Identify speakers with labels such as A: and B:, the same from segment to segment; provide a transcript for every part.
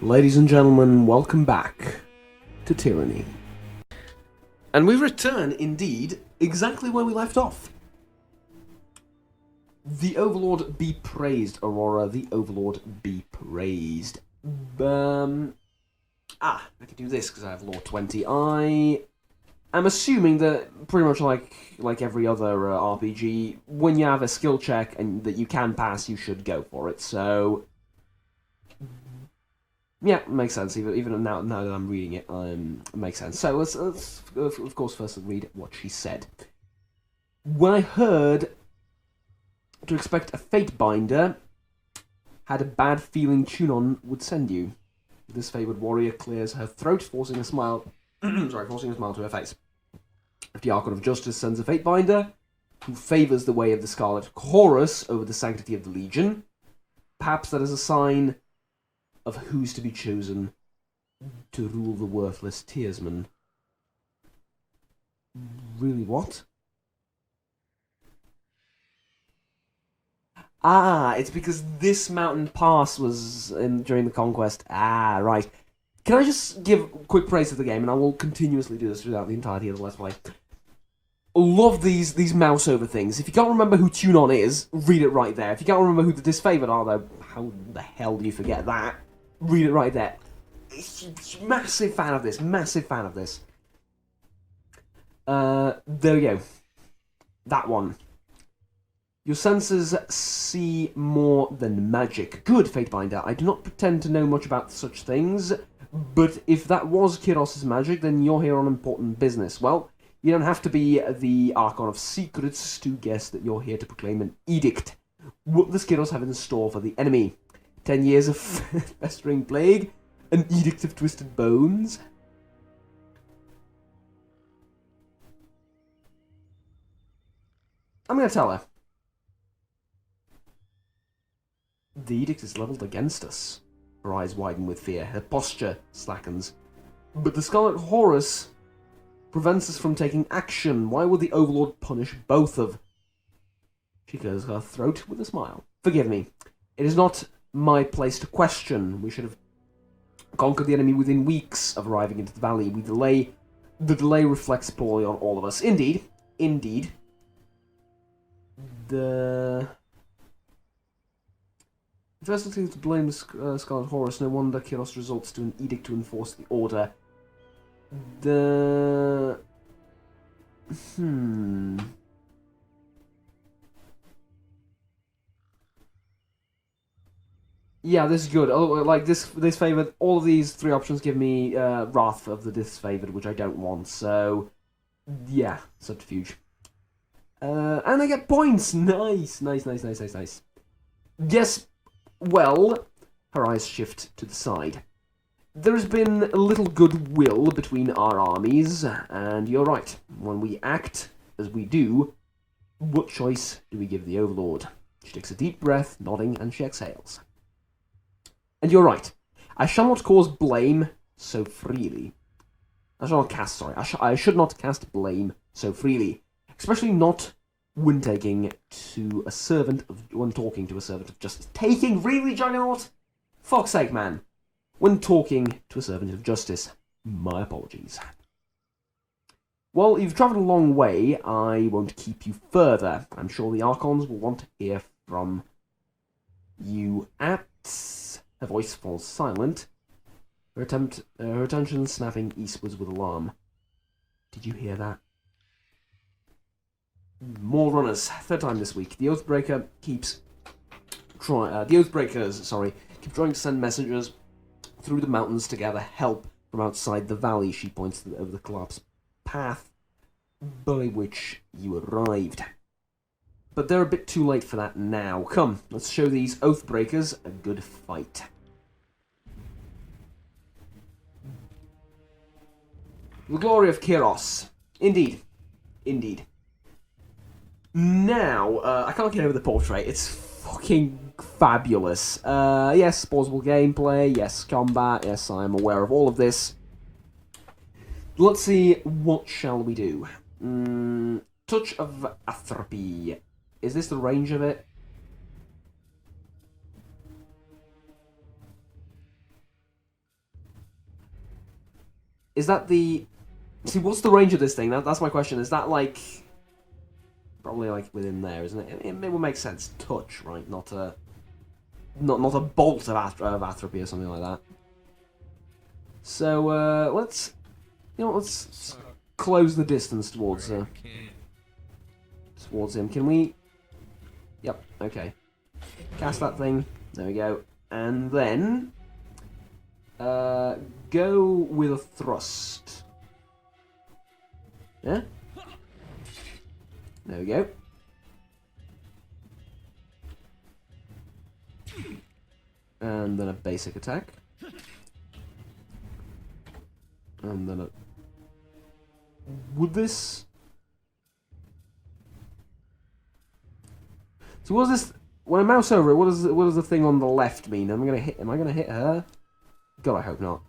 A: Ladies and gentlemen, welcome back to Tyranny. And we return, indeed, exactly where we left off. The Overlord be praised, Aurora. The Overlord be praised. I can do this because I have Law 20. I am assuming that pretty much like every other RPG, when you have a skill check and that you can pass, you should go for it. So, yeah, makes sense. Even now that I'm reading it, it makes sense. So let's of course first read what she said. When I heard to expect a fate binder, had a bad feeling Tunon would send you. This favoured warrior clears her throat, forcing a smile. Forcing a smile to her face. If the Archon of Justice sends a fate binder, who favours the way of the Scarlet Chorus over the sanctity of the Legion, perhaps that is a sign of who's to be chosen to rule the worthless Tearsman. Really, what? It's because this mountain pass was during the conquest. Right. Can I just give quick praise to the game, and I will continuously do this throughout the entirety of the Let's Play. Love these mouse over things. If you can't remember who Tunon is, read it right there. If you can't remember who the disfavored are, though, how the hell do you forget that? Read it right there. Massive fan of this. Massive fan of this. There we go. That one. Your senses see more than magic. Good, Fatebinder. I do not pretend to know much about such things, but if that was Kiros' magic, then you're here on important business. Well, you don't have to be the Archon of Secrets to guess that you're here to proclaim an edict. What does Kiros have in store for the enemy? 10 years of festering plague? An edict of twisted bones? I'm going to tell her. The edict is levelled against us. Her eyes widen with fear. Her posture slackens. But the Scarlet Horus prevents us from taking action. Why would the Overlord punish both of... She clears her throat with a smile. Forgive me. It is not my place to question. We should have conquered the enemy within weeks of arriving into the valley. The delay reflects poorly on all of us. Indeed. The first thing to blame the Scarlet Horus. No wonder Kiros resorts to an edict to enforce the order. Yeah, this is good. Oh, like this favoured. All of these three options give me Wrath of the Disfavoured, which I don't want. So, yeah, subterfuge. And I get points. Nice. Yes. Well, her eyes shift to the side. There has been a little goodwill between our armies, and you're right. When we act as we do, what choice do we give the Overlord? She takes a deep breath, nodding, and she exhales. And you're right. I shall not cause blame so freely. I should not cast blame so freely, especially not when talking to a servant of justice. Really, Juggernaut? Fuck's sake, man. When talking to a servant of justice. My apologies. Well, you've travelled a long way. I won't keep you further. I'm sure the Archons will want to hear from you at... Her voice falls silent. Her attention snapping eastwards with alarm. Did you hear that? More runners. Third time this week. The Oathbreakers keep trying to send messengers through the mountains to gather help from outside the valley. She points over the collapsed path by which you arrived. But they're a bit too late for that now. Come, let's show these Oathbreakers a good fight. The glory of Kiros. Indeed. Now, I can't get over the portrait. It's fucking fabulous. Yes, plausible gameplay. Yes, combat. Yes, I am aware of all of this. Let's see, what shall we do? Touch of Atrophy. Is this the range of it? Is that the... See, what's the range of this thing? That's my question. Is that, like... Probably, like, within there, isn't it? It would make sense. Touch, right? Not a bolt of atrophy or something like that. So, let's... You know, let's close the distance towards him. Can we... Yep, okay. Cast that thing. There we go. And then... go with a thrust. Yeah? There we go. And then a basic attack. And then a... Would this... So what does this... When I mouse over it, what does the thing on the left mean? Am I gonna hit her? God, I hope not.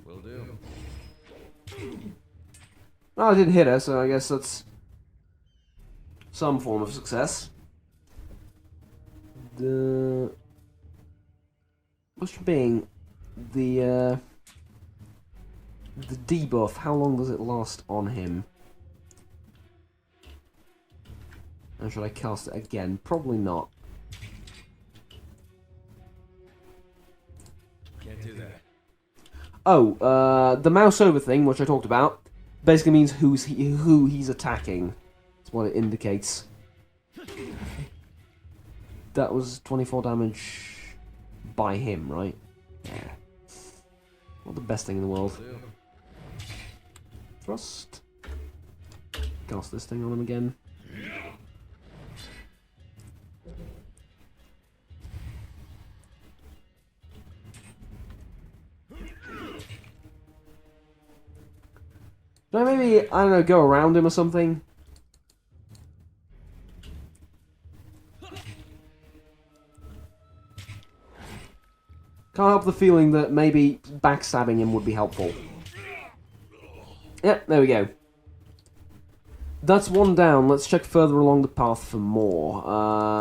B: Will do.
A: Oh, I didn't hit her, so I guess that's some form of success. The question being the debuff. How long does it last on him? And should I cast it again? Probably not.
B: Can't do that.
A: Oh, the mouse over thing, which I talked about, basically means who he's attacking. That's what it indicates. That was 24 damage by him, right? Yeah. Not the best thing in the world. Thrust. Cast this thing on him again. Can I maybe, I don't know, go around him or something? Can't help the feeling that maybe backstabbing him would be helpful. Yeah, there we go. That's one down. Let's check further along the path for more.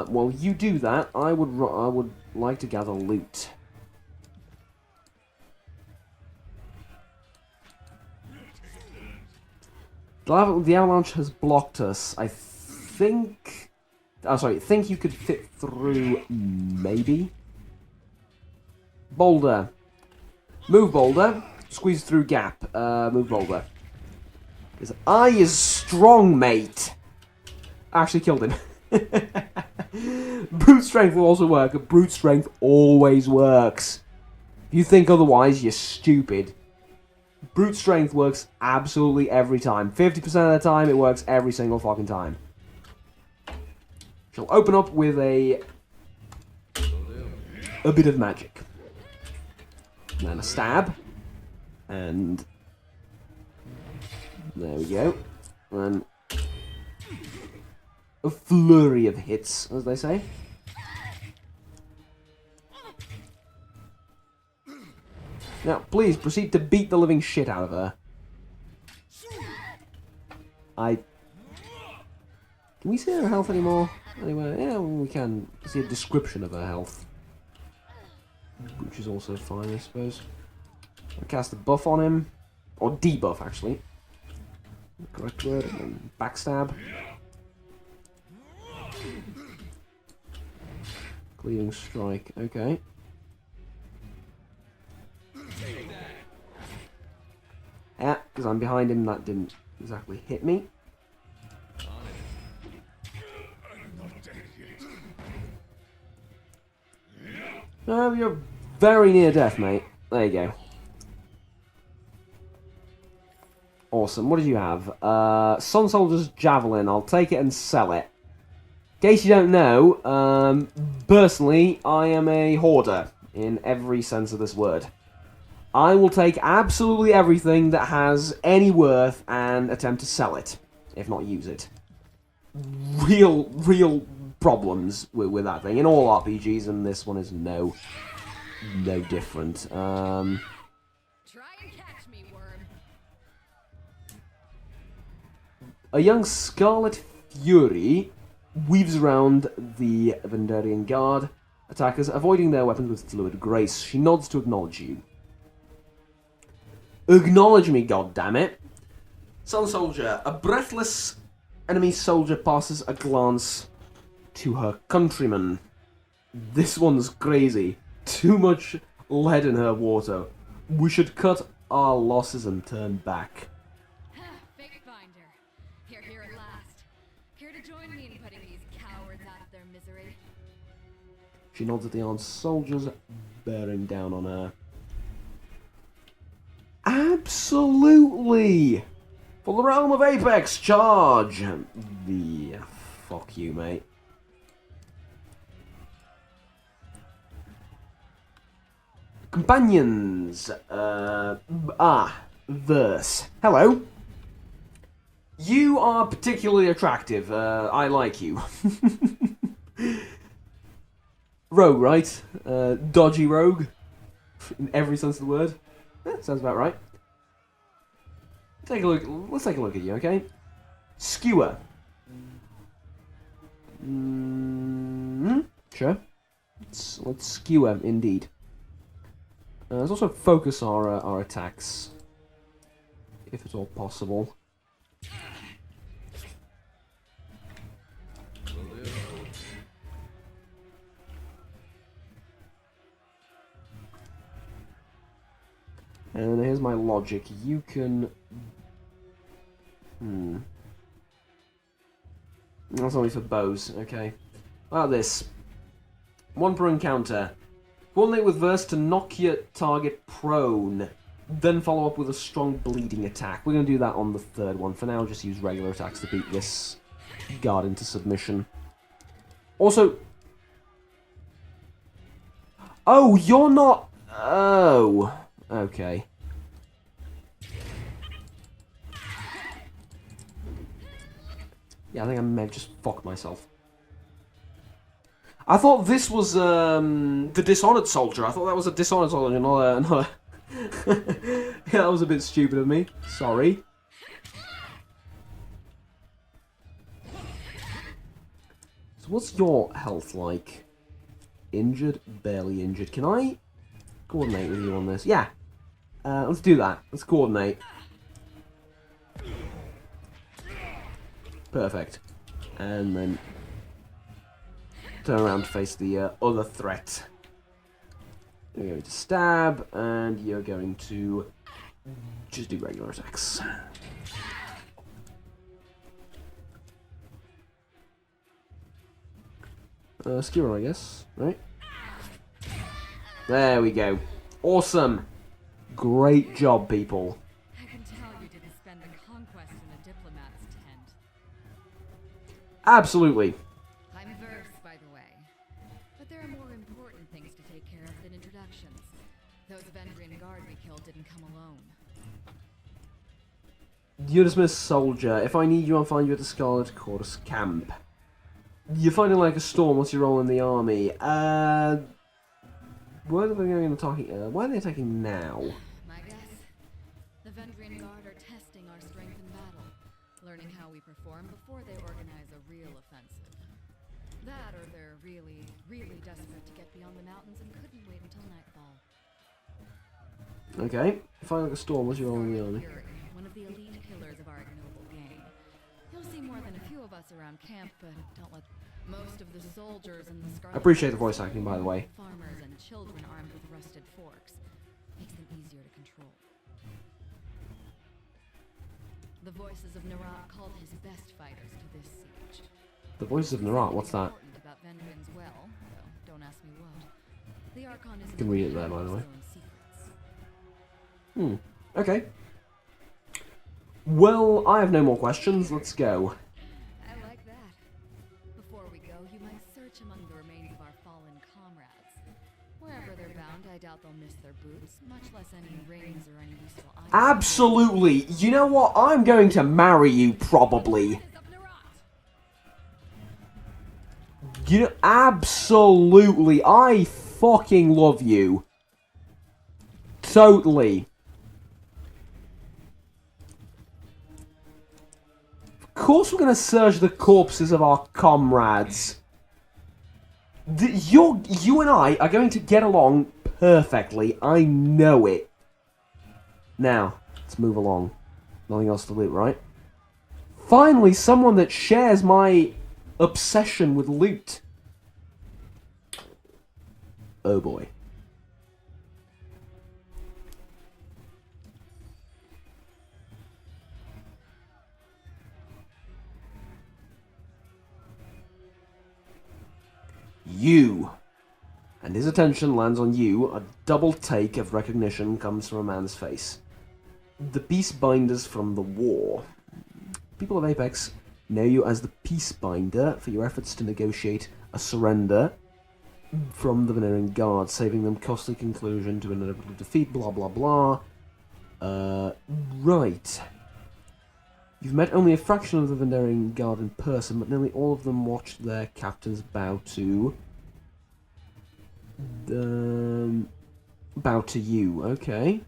A: While you do that, I would like to gather loot. The avalanche has blocked us. I think... Oh, sorry. Think you could fit through... Maybe? Boulder. Move boulder. Squeeze through gap. Move boulder. His eye is strong, mate. Actually killed him. Brute strength will also work. Brute strength always works. If you think otherwise, you're stupid. Brute strength works absolutely every time. 50% of the time, it works every single fucking time. She'll open up with a bit of magic. And then a stab. And there we go. And a flurry of hits, as they say. Now, please proceed to beat the living shit out of her. Can we see her health anymore? Anyway, yeah, we can see a description of her health. Which is also fine, I suppose. I'll cast a buff on him. Or debuff, actually. Correct word. And backstab. Cleaving strike. Okay. Yeah, because I'm behind him, that didn't exactly hit me. No, you're very near death, mate. There you go. Awesome. What did you have? Sun Soldier's Javelin. I'll take it and sell it. In case you don't know, personally, I am a hoarder in every sense of this word. I will take absolutely everything that has any worth and attempt to sell it, if not use it. Real problems with that thing in all RPGs, and this one is no different.
C: Try and catch me, worm.
A: A young Scarlet Fury weaves around the Vendarian Guard attackers, avoiding their weapons with fluid grace. She nods to acknowledge you. Acknowledge me, goddammit! Sun Soldier. A breathless enemy soldier passes a glance to her countryman. This one's crazy. Too much lead in her water. We should cut our losses and turn back.
C: Fake finder. Here at last. Here to join me in putting these cowards out of their misery.
A: She nods at the armed soldiers bearing down on her. Absolutely! For the realm of Apex, charge! Yeah, fuck you, mate. Companions. Verse. Hello. You are particularly attractive. I like you. Rogue, right? Dodgy rogue. In every sense of the word. Sounds about right. Take a look. Let's take a look at you, okay? Skewer. Sure. Let's skewer, indeed. Let's also focus our attacks, if at all possible. And here's my logic. You can... That's only for bows, okay. How about this? One per encounter. Coordinate with Verse to knock your target prone. Then follow up with a strong bleeding attack. We're going to do that on the third one. For now, just use regular attacks to beat this guard into submission. Also... Oh, you're not... Oh... Okay. Yeah, I think I may have just fucked myself. I thought this was the Dishonored Soldier. I thought that was a Dishonored Soldier, not a... Yeah, that was a bit stupid of me. Sorry. So what's your health like? Injured? Barely injured. Can I coordinate with you on this? Yeah. Let's do that. Let's coordinate. Perfect. And then turn around to face the other threat. You're going to stab, and you're going to just do regular attacks. Skewer, I guess, right? There we go. Awesome. Great job, people.
C: I can tell you didn't spend the conquest in a diplomat's tent.
A: Absolutely.
C: I'm Verse, by the way. But there are more important things to take care of than introductions. Those Vendrian guard we killed didn't come alone.
A: You're dismissed, soldier. If I need you, I'll find you at the Scarlet Quarters camp. You're fighting like a storm. What's your role in the army? Why are they going and attacking? Why are they attacking now?
C: My guess? The Vendrian guard are testing our strength in battle, learning how we perform before they organize a real offensive. That, or they're really, really desperate to get beyond the mountains and couldn't wait until nightfall.
A: Okay. Fighting like a storm. What's your role in the army?
C: Fury, one of the elite killers of our ignoble gang. You'll see more than a few of us around camp, but don't let most of the soldiers and the Scarlet...
A: I appreciate the voice acting, by the way.
C: Farmers and children armed with rusted forks. Makes them easier to control. The voices of Narat called his best fighters to this siege.
A: The voices of Narat, what's that?
C: Important about Vendrian's well, though don't ask me what. The Archon is...
A: You can read it there, by the way.
C: Secrets.
A: Okay. Well, I have no more questions. Let's go.
C: I like that. Before we go, you might search among the remains of our fallen comrades. Wherever they're bound, I doubt they'll miss their boots, much less any rings or any useful items.
A: Absolutely. You know what? I'm going to marry you, probably. You know, absolutely. I fucking love you. Totally. Of course we're going to search the corpses of our comrades. You and I are going to get along perfectly. I know it. Now, let's move along. Nothing else to loot, right? Finally, someone that shares my obsession with loot. Oh boy. You. And his attention lands on you. A double take of recognition comes from a man's face. The Peacebinders from the war. People of Apex know you as the Peacebinder for your efforts to negotiate a surrender from the Veneering Guard, saving them costly conclusion to inevitable defeat, blah blah blah. Right. You've met only a fraction of the Veneering Guard in person, but nearly all of them watched their captains bow to you. Okay.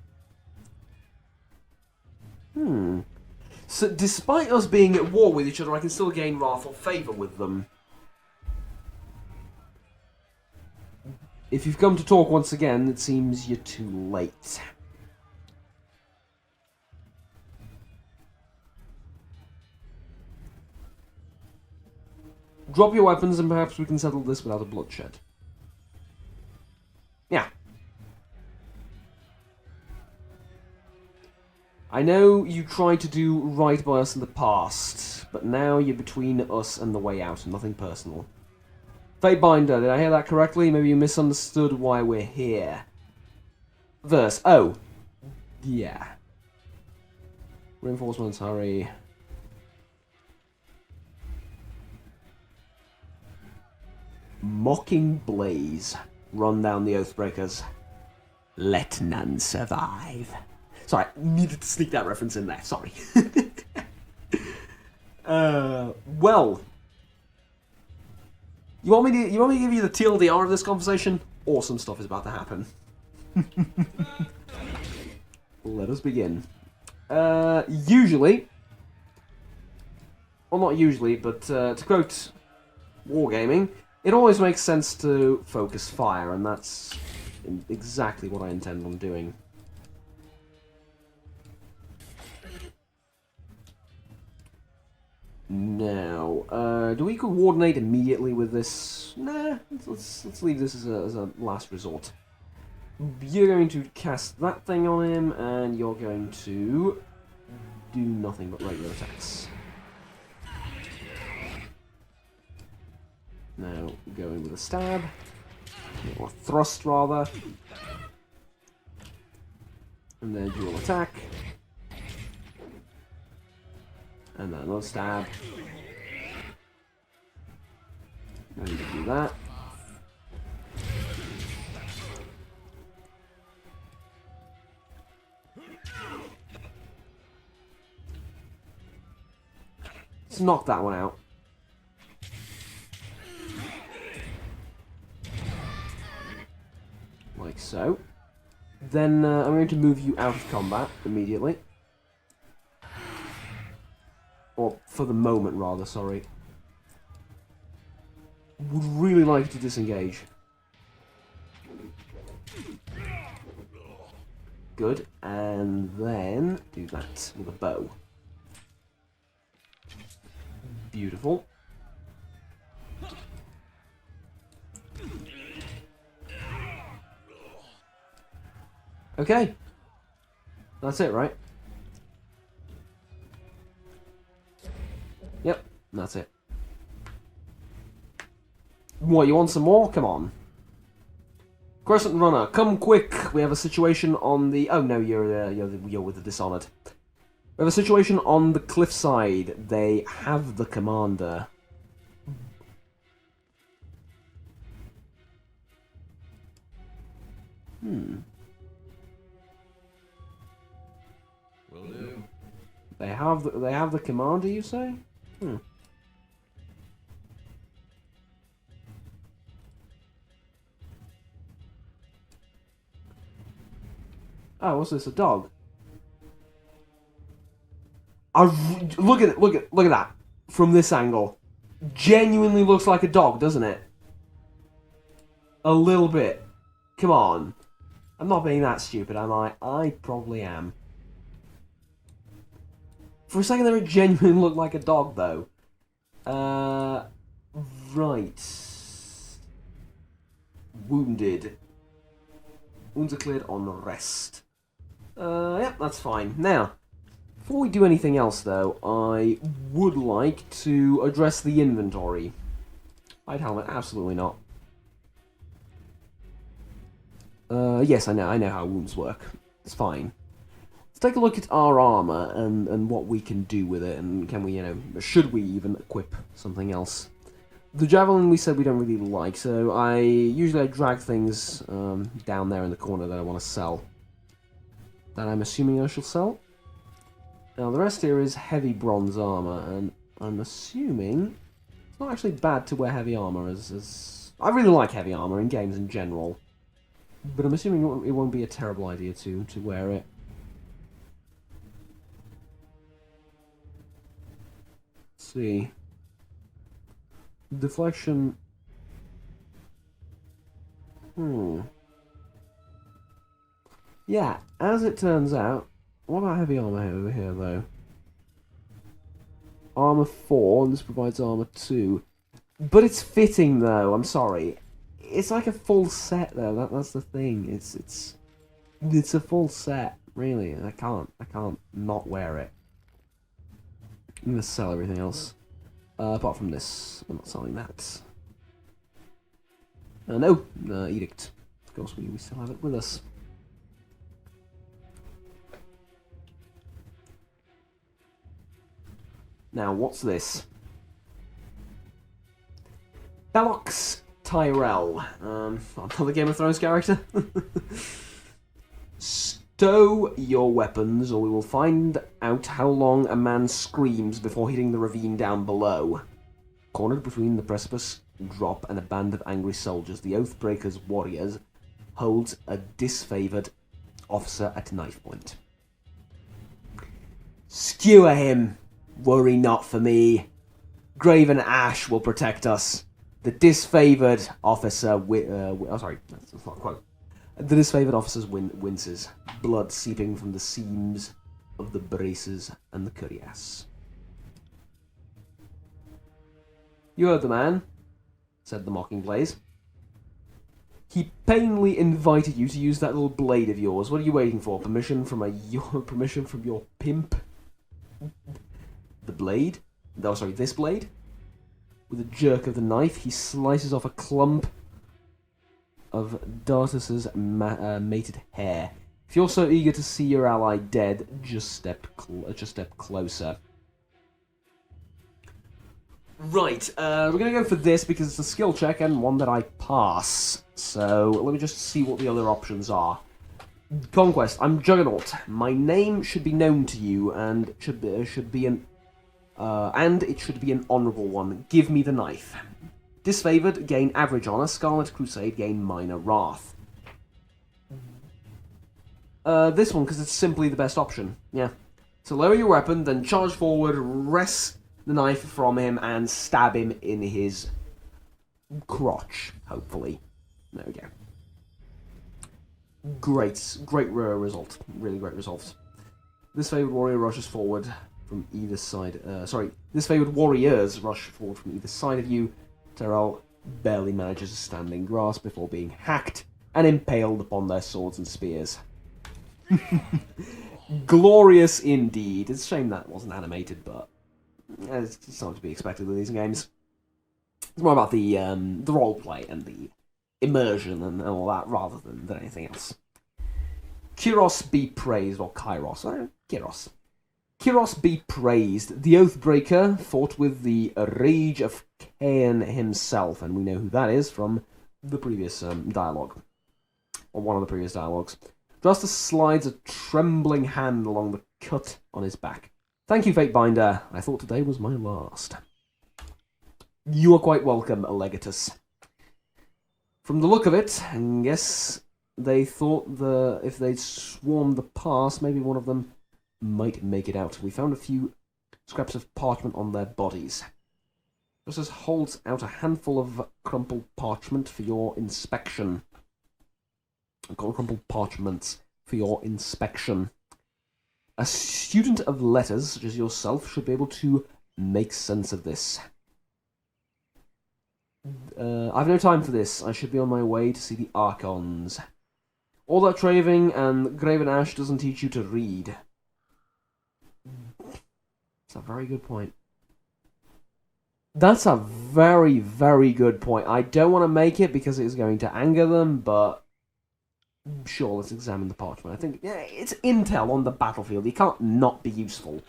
A: So, despite us being at war with each other, I can still gain wrathful favour with them. If you've come to talk once again, it seems you're too late. Drop your weapons and perhaps we can settle this without a bloodshed. Yeah. I know you tried to do right by us in the past, but now you're between us and the way out, nothing personal. Fatebinder, did I hear that correctly? Maybe you misunderstood why we're here. Verse. Oh. Yeah. Reinforcements, hurry. Mocking blaze. Run down the Oathbreakers. Let none survive. Sorry, needed to sneak that reference in there. Sorry. Well. You want me to give you the TLDR of this conversation? Awesome stuff is about to happen. Let us begin. Usually, well, not usually, but to quote Wargaming, it always makes sense to focus fire, and that's exactly what I intend on doing. Now, do we coordinate immediately with this? Nah, let's leave this as a last resort. You're going to cast that thing on him, and you're going to do nothing but regular attacks. Now, go in with a stab, or thrust rather, and then dual attack. And then another stab. And you do that. Let's knock that one out. Like so. Then I'm going to move you out of combat immediately. Or, for the moment, rather, sorry. Would really like you to disengage. Good, and then do that with a bow. Beautiful. Okay. That's it, right? Yep, that's it. What, you want some more? Come on. Crescent Runner, come quick. We have a situation on the... Oh, no, you're with the Dishonored. We have a situation on the cliffside. They have the commander.
B: Will do.
A: They have the commander, you say? Oh, what's this? A dog? Look at it! Look at that! From this angle, genuinely looks like a dog, doesn't it? A little bit. Come on. I'm not being that stupid, am I? I probably am. For a second there, it genuinely looked like a dog, though. Right. Wounded. Wounds are cleared on rest. Yeah, that's fine. Now, before we do anything else, though, I would like to address the inventory. Hide helmet, absolutely not. Yes, I know how wounds work. It's fine. Let's take a look at our armor and what we can do with it, and can we, should we even equip something else? The javelin we said we don't really like, so I drag things down there in the corner that I want to sell. That I'm assuming I shall sell. Now the rest here is heavy bronze armor, and I'm assuming it's not actually bad to wear heavy armor as I really like heavy armor in games in general. But I'm assuming it won't be a terrible idea to wear it. Let's see. Deflection. Yeah, as it turns out, what about heavy armor over here, though? Armor 4, and this provides armor 2. But it's fitting, though, I'm sorry. It's like a full set, though. That's the thing. It's a full set, really. I can't not wear it. I'm gonna sell everything else, apart from this. I'm not selling that. No, edict. Of course, we still have it with us. Now, what's this? Bellox Tyrell. Another Game of Thrones character. Stow your weapons, or we will find out how long a man screams before hitting the ravine down below. Cornered between the precipice drop and a band of angry soldiers, the Oathbreaker's warriors holds a disfavored officer at knife point. Skewer him! Worry not for me. Graven ash will protect us. The disfavored officer... sorry, that's not a quote. The disfavored officer winces, blood seeping from the seams of the braces and the cuirass. You heard the man, said the mocking Blaze. He painfully invited you to use that little blade of yours. What are you waiting for? Permission from your pimp? The blade? Oh, sorry, this blade? With a jerk of the knife, he slices off a clump of Dartus's mated hair. If you're so eager to see your ally dead, just step closer. Right, we're going to go for this because it's a skill check and one that I pass. So, let me just see what the other options are. Conquest. I'm Juggernaut. My name should be known to you, and it should be an honourable one. Give me the knife. Disfavored, gain average honour. Scarlet Crusade, gain minor wrath. This one, because it's simply the best option. Yeah. So lower your weapon, then charge forward, wrest the knife from him, and stab him in his crotch, hopefully. There we go. Great result. Really great result. This favoured warrior rushes forward from either side. This favoured warriors rush forward from either side of you. Tyrell barely manages a standing grasp before being hacked and impaled upon their swords and spears. Glorious indeed. It's a shame that wasn't animated, but it's something to be expected with these games. It's more about the roleplay and the immersion and all that rather than anything else. Kyros be praised, or Kairos. Kyros. Kyros be praised. The Oathbreaker fought with the rage of Cain himself, and we know who that is from the previous dialogue. Or one of the previous dialogues. Justice slides a trembling hand along the cut on his back. Thank you, Fatebinder. I thought today was my last. You are quite welcome, Legatus. From the look of it, I guess they thought if they'd swarmed the pass, maybe one of them might make it out. We found a few scraps of parchment on their bodies. Justice holds out a handful of crumpled parchment for your inspection. I've got crumpled parchments for your inspection. A student of letters, such as yourself, should be able to make sense of this. I've no time for this. I should be on my way to see the Archons. All that traving and graven ash doesn't teach you to read. That's a very good point. That's a very, very good point. I don't want to make it because it is going to anger them, but sure, let's examine the parchment. I think it's intel on the battlefield. It can't not be useful.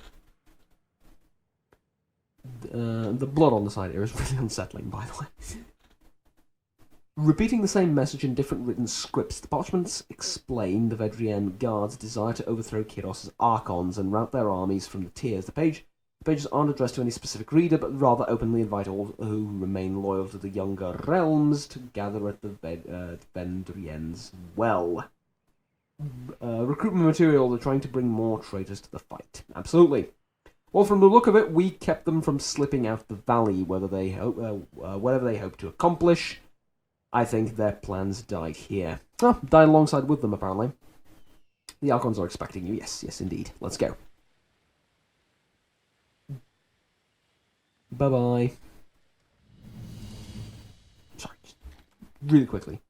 A: The blood on the side here is really unsettling, by the way. Repeating the same message in different written scripts, the parchments explain the Vedrian Guard's desire to overthrow Kyros's Archons and rout their armies from the tiers. The pages aren't addressed to any specific reader, but rather openly invite all who remain loyal to the younger realms to gather at the Vendrien's well. Recruitment material, they're trying to bring more traitors to the fight. Absolutely. Well, from the look of it, we kept them from slipping out the valley, whatever they hope to accomplish. I think their plans died here. Oh, died alongside with them, apparently. The Archons are expecting you. Yes, indeed. Let's go. Bye-bye. Sorry. Really quickly.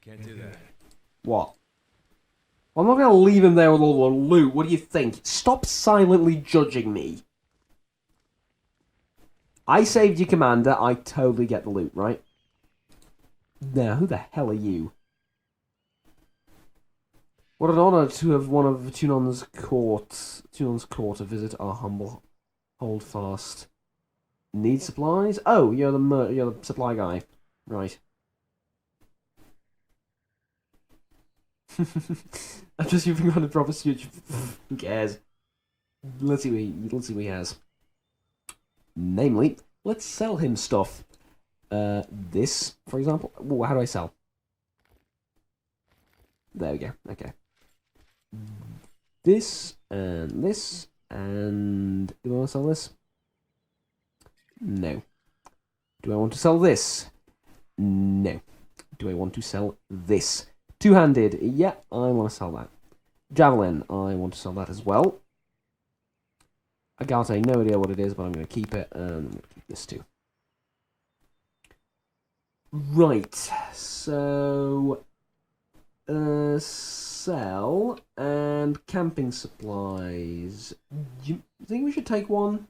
B: Can't do that.
A: What? Well, I'm not going to leave him there with all the loot. What do you think? Stop silently judging me. I saved you, Commander. I totally get the loot, right? Now, who the hell are you? What an honor to have one of Tunon's court to visit our humble holdfast. Need supplies? Oh, you're the supply guy, right? I'm just using on the proper suit. Who cares? Let's see what he has. Namely, let's sell him stuff. This, for example. Ooh, how do I sell? There we go. Okay. This, and do I want to sell this? No. Do I want to sell this? No. Do I want to sell this? Two-handed, yeah, I want to sell that. Javelin, I want to sell that as well. Agate, no idea what it is, but I'm going to keep it, and I'm going to keep this too. Right, so... sell, and camping supplies. Do you think we should take one?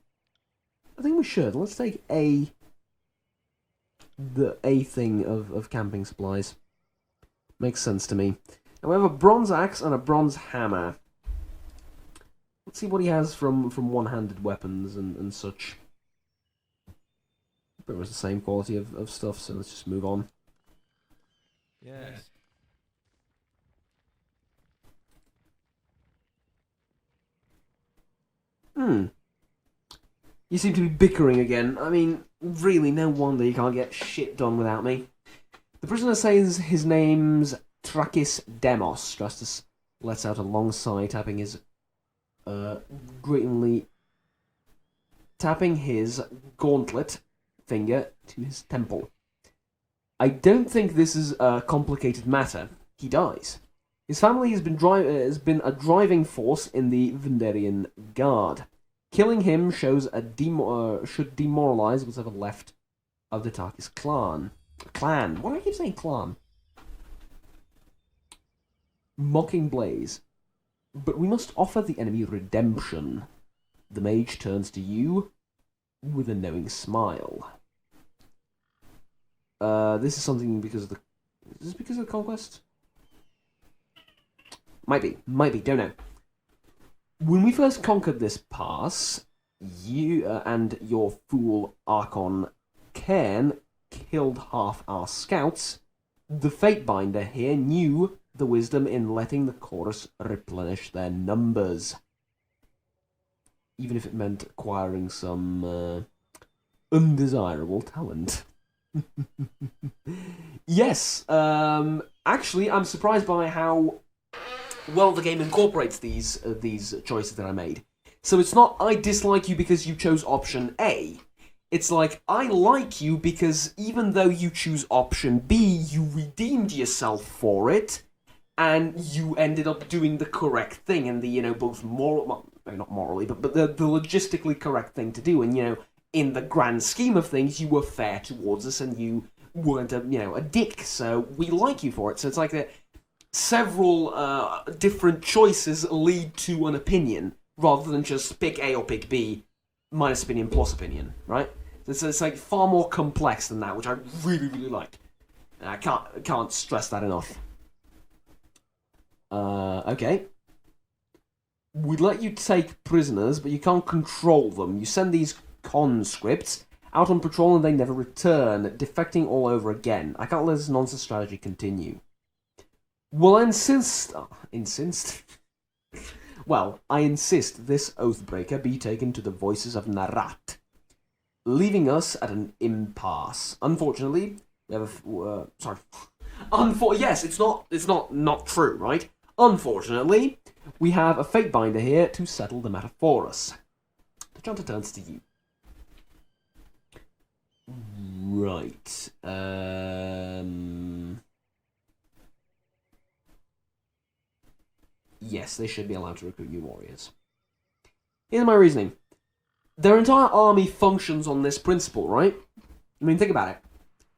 A: I think we should. Let's take the A thing of camping supplies. Makes sense to me. And we have a bronze axe and a bronze hammer. Let's see what he has from one-handed weapons and such. Pretty much the same quality of stuff, so let's just move on.
B: Yes.
A: You seem to be bickering again. I mean, really, no wonder you can't get shit done without me. The prisoner says his name's Trakis Demos. Justice lets out a long sigh, tapping his gauntlet finger to his temple. I don't think this is a complicated matter. He dies. His family has been a driving force in the Vendrian Guard. Killing him should demoralize whatever left of the Tarkis clan. Why do I keep saying clan? Mocking Blaze. But we must offer the enemy redemption. The mage turns to you with a knowing smile. This is something because of the... Is this because of the conquest? Might be, don't know. When we first conquered this pass, you and your fool Archon Cairn killed half our scouts. The Fatebinder here knew the wisdom in letting the chorus replenish their numbers. Even if it meant acquiring some undesirable talent. Yes, actually, I'm surprised by how well, the game incorporates these choices that I made. So it's not I dislike you because you chose option A. It's like, I like you because even though you choose option B, you redeemed yourself for it, and you ended up doing the correct thing, and the, both moral, well, not morally, but the logistically correct thing to do, and, in the grand scheme of things, you were fair towards us, and you weren't a dick, so we like you for it. So it's like that several different choices lead to an opinion, rather than just pick A or pick B, minus opinion plus opinion, right? So it's like far more complex than that, which I really, really like. I can't stress that enough. Okay. We'd let you take prisoners, but you can't control them. You send these conscripts out on patrol and they never return, defecting all over again. I can't let this nonsense strategy continue. Well, I insist... Well, I insist this oathbreaker be taken to the voices of Narat, leaving us at an impasse. Unfortunately, we have yes, it's not true, right? Unfortunately, we have a fate binder here to settle the matter for us. The Junta turns to you. Right. Yes, they should be allowed to recruit new warriors. Here's my reasoning. Their entire army functions on this principle, right? I mean, think about it.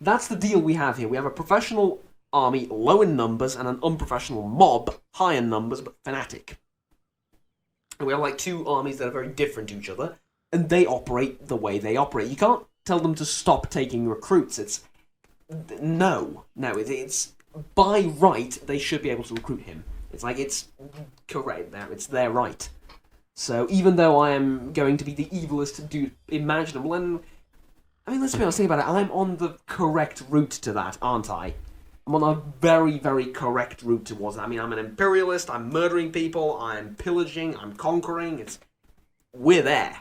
A: That's the deal we have here. We have a professional army, low in numbers, and an unprofessional mob, high in numbers, but fanatic. And we have like two armies that are very different to each other, and they operate the way they operate. You can't tell them to stop taking recruits. It's by right, they should be able to recruit him. It's like, it's correct there. It's their right. So even though I am going to be the evilest dude imaginable, and I mean, let's be honest, think about it. I'm on the correct route to that, aren't I? I'm on a very, very correct route towards that. I mean, I'm an imperialist. I'm murdering people. I'm pillaging. I'm conquering. We're there.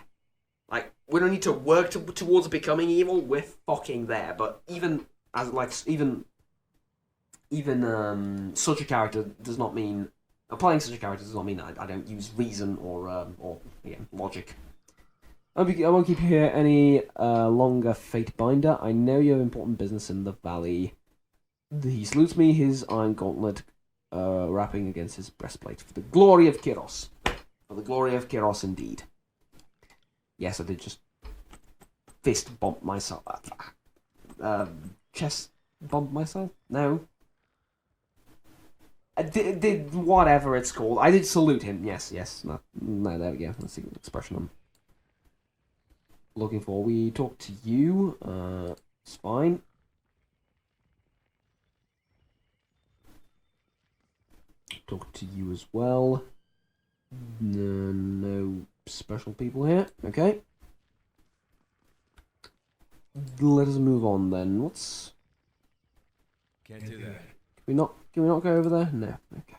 A: Like, we don't need to work towards becoming evil. We're fucking there. But even such a character does not mean... Applying such a character does not mean that I don't use reason or logic. I won't keep you here any longer, Fate Binder. I know you have important business in the valley. He salutes me, his iron gauntlet wrapping against his breastplate. For the glory of Kiros. For the glory of Kiros, indeed. Yes, I did just fist bump myself. Chest bump myself? No. I did whatever it's called. I did salute him. Yes. No, there we go. Let's see what expression I'm looking for. We talked to you. It's fine. Talk to you as well. No special people here. Okay. Let us move on then.
B: Can't do that.
A: Can we not go over there? No. Okay.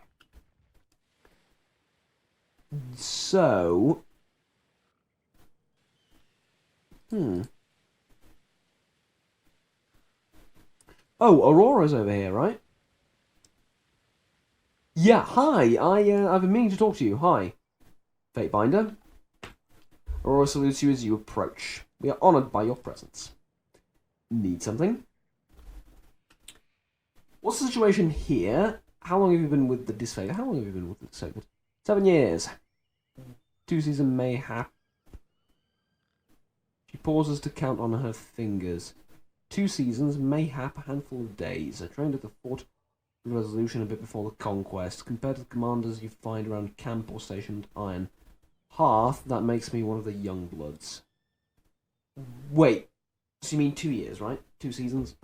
A: So... Oh, Aurora's over here, right? Yeah, hi. I've been meaning to talk to you. Hi. Fatebinder. Aurora salutes you as you approach. We are honoured by your presence. Need something? What's the situation here? How long have you been with the disfavor? How long have you been with the disfavored? 7 years. 2 season mayhap. She pauses to count on her fingers. 2 seasons, mayhap, a handful of days. I trained at the Fort Resolution a bit before the conquest. Compared to the commanders you find around camp or stationed Iron Hearth, that makes me one of the young bloods. Wait, so you mean 2 years, right? 2 seasons?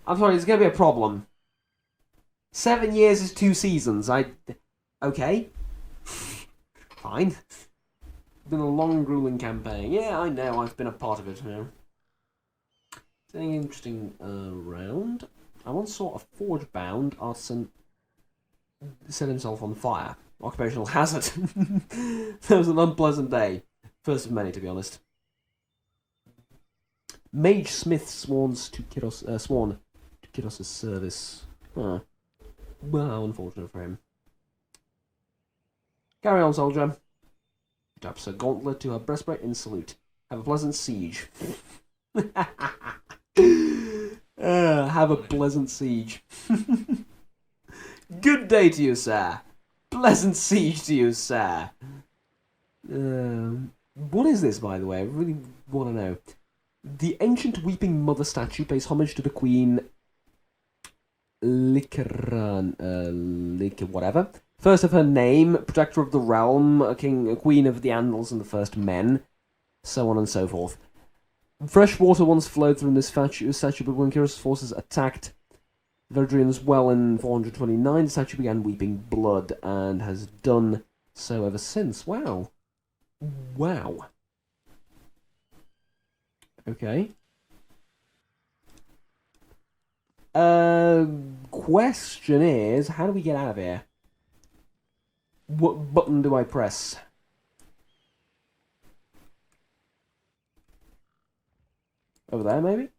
A: I'm sorry, there's going to be a problem. 7 years is 2 seasons. Okay. Fine. Been a long, grueling campaign. Yeah, I know. I've been a part of it. You know. Anything interesting around? I once saw a forge-bound artisan set himself on fire. Occupational hazard. That was an unpleasant day. First of many, to be honest. Mage Smith sworn to Kiros' service. Huh. Well, unfortunate for him. Carry on, soldier. Straps a gauntlet to her breastplate in salute. Have a pleasant siege. Have a pleasant siege. Good day to you, sir. Pleasant siege to you, sir. What is this, by the way? I really want to know. The ancient Weeping Mother statue pays homage to the Queen whatever. First of her name, protector of the realm, a queen of the Andals and the first men, so on and so forth. Fresh water once flowed through this statue, but when Kyros's forces attacked Verdrian's well in 429, the statue began weeping blood, and has done so ever since. Wow. Wow. Okay. Question is, how do we get out of here? What button do I press? Over there, maybe?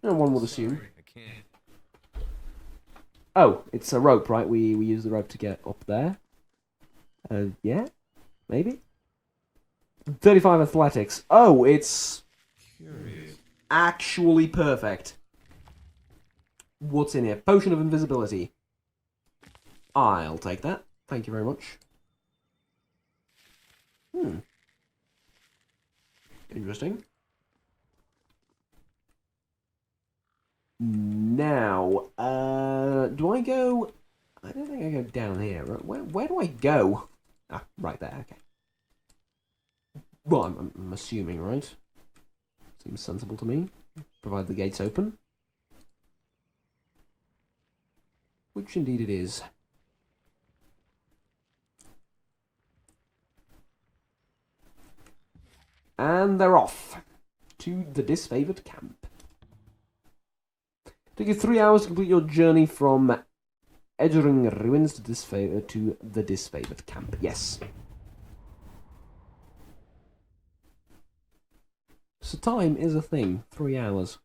A: No one would assume.
B: Sorry, I can't.
A: Oh, it's a rope, right? We use the rope to get up there. Yeah? Maybe? 35 athletics. Oh, it's
B: Curious.
A: actually perfect. What's in here? Potion of invisibility. I'll take that. Thank you very much. Interesting. Now, do I go... I don't think I go down here. Where do I go? Ah, right there, okay. Well, I'm assuming, right? Seems sensible to me. Provide the gates open. Which indeed it is. And they're off to the disfavored camp. Took you 3 hours to complete your journey from Edgering Ruins to the disfavored camp. Yes. So time is a thing. 3 hours.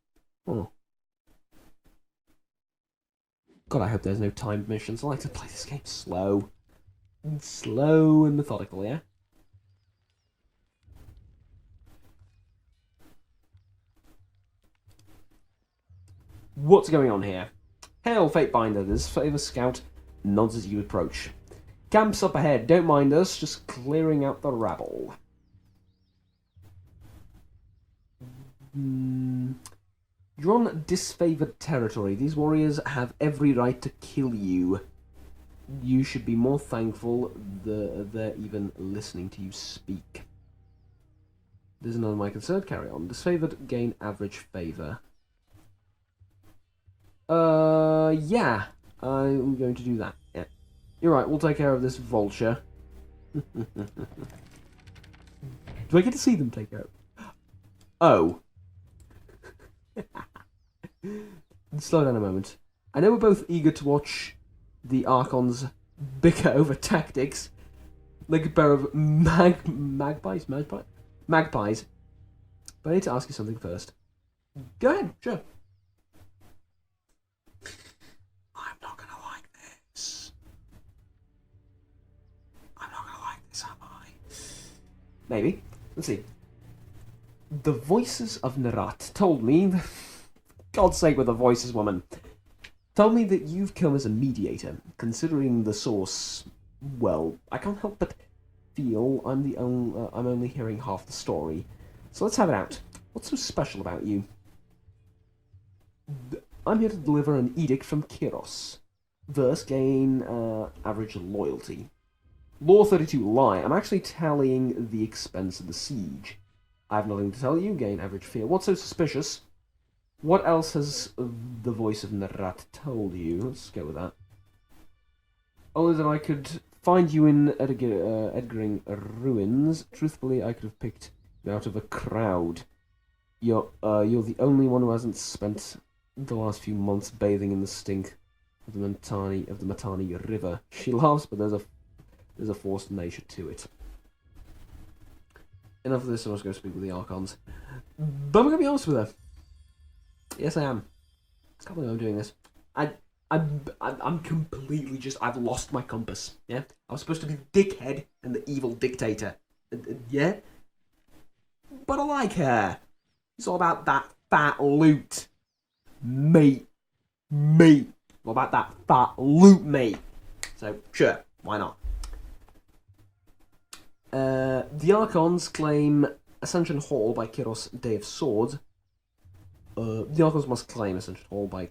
A: Oh. God, I hope there's no timed missions. I like to play this game slow. Slow and methodical, yeah? What's going on here? Hail, Fatebinder. This favor scout nods as you approach. Camp's up ahead. Don't mind us. Just clearing out the rabble. You're on disfavored territory. These warriors have every right to kill you. You should be more thankful they're even listening to you speak. There's another my concern. Carry on. Disfavored gain average favor. Yeah. I'm going to do that. Yeah. You're right, we'll take care of this vulture. Do I get to see them take care of it? Oh. Slow down a moment. I know we're both eager to watch the Archons bicker over tactics, like a pair of magpies. But I need to ask you something first. Go ahead, sure. I'm not gonna like this. I'm not gonna like this, am I? Maybe. Let's see. The voices of Nerat told me... God's sake with the voices, woman. Told me that you've come as a mediator. Considering the source, well, I can't help but feel I'm only hearing half the story. So let's have it out. What's so special about you? I'm here to deliver an edict from Kyros. Verse gain average loyalty. Law 32 lie. I'm actually tallying the expense of the siege. I have nothing to tell you. Gain average fear. What's so suspicious? What else has the voice of Nerat told you? Let's go with that. Only that I could find you in Edgering Ruins. Truthfully, I could have picked you out of a crowd. You're the only one who hasn't spent the last few months bathing in the stink of the Matani River. She laughs, but there's a forced nature to it. Enough of this, I'm just going to speak with the Archons. But I'm going to be honest with her. Yes, I am. I can't believe I'm doing this. I'm completely just. I've lost my compass. Yeah, I was supposed to be the dickhead and the evil dictator. Yeah, but I like her. It's all about that fat loot, mate. What about that fat loot, mate? So sure, why not? The Archons claim Ascension Hall by Kiros' Day of Swords. The Archons must claim Ascension Hall by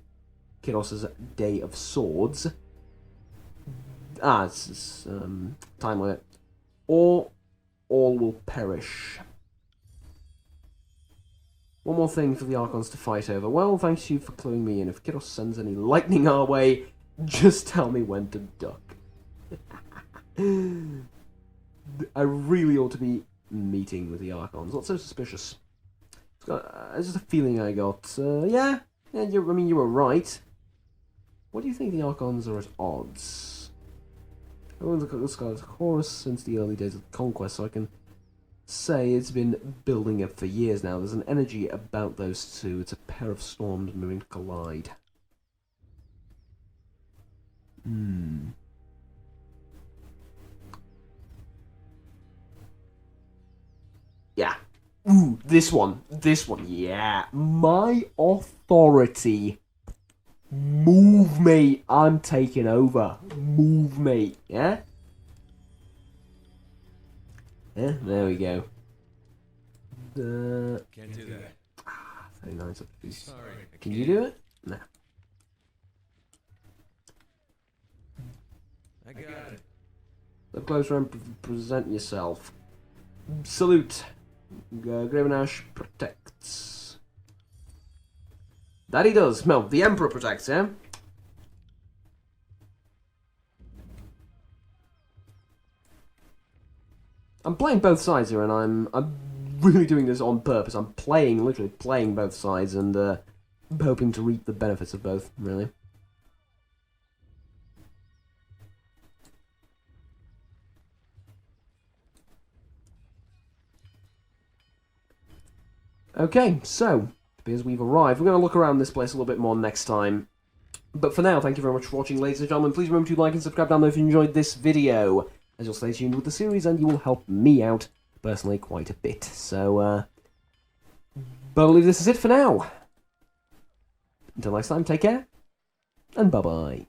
A: Kiros' Day of Swords. It's time limit. Or all will perish. One more thing for the Archons to fight over. Well, thanks you for cluing me in. If Kiros sends any lightning our way, just tell me when to duck. I really ought to be meeting with the Archons. Not so suspicious. It's just a feeling I got. Yeah, you were right. What do you think the Archons are at odds? I want to look at this guy's chorus since the early days of the conquest, so I can say it's been building up for years now. There's an energy about those two. It's a pair of storms moving to collide. Yeah. Ooh, this one. Yeah. My authority. Move, mate. I'm taking over. Move, mate. Yeah? Yeah, there we go.
B: Can't do that.
A: 39 substitutes.
B: Sorry. I
A: Can
B: can't.
A: you do it? No.
B: I got it.
A: Look closer and present yourself. Salute. Graven Ash protects. That he does. No, the Emperor protects, yeah? I'm playing both sides here, and I'm really doing this on purpose. I'm literally playing both sides, and hoping to reap the benefits of both, really. Okay, so, because we've arrived, we're going to look around this place a little bit more next time. But for now, thank you very much for watching, ladies and gentlemen. Please remember to like and subscribe down there if you enjoyed this video, as you'll stay tuned with the series, and you will help me out, personally, quite a bit. So, but I believe this is it for now. Until next time, take care, and bye-bye.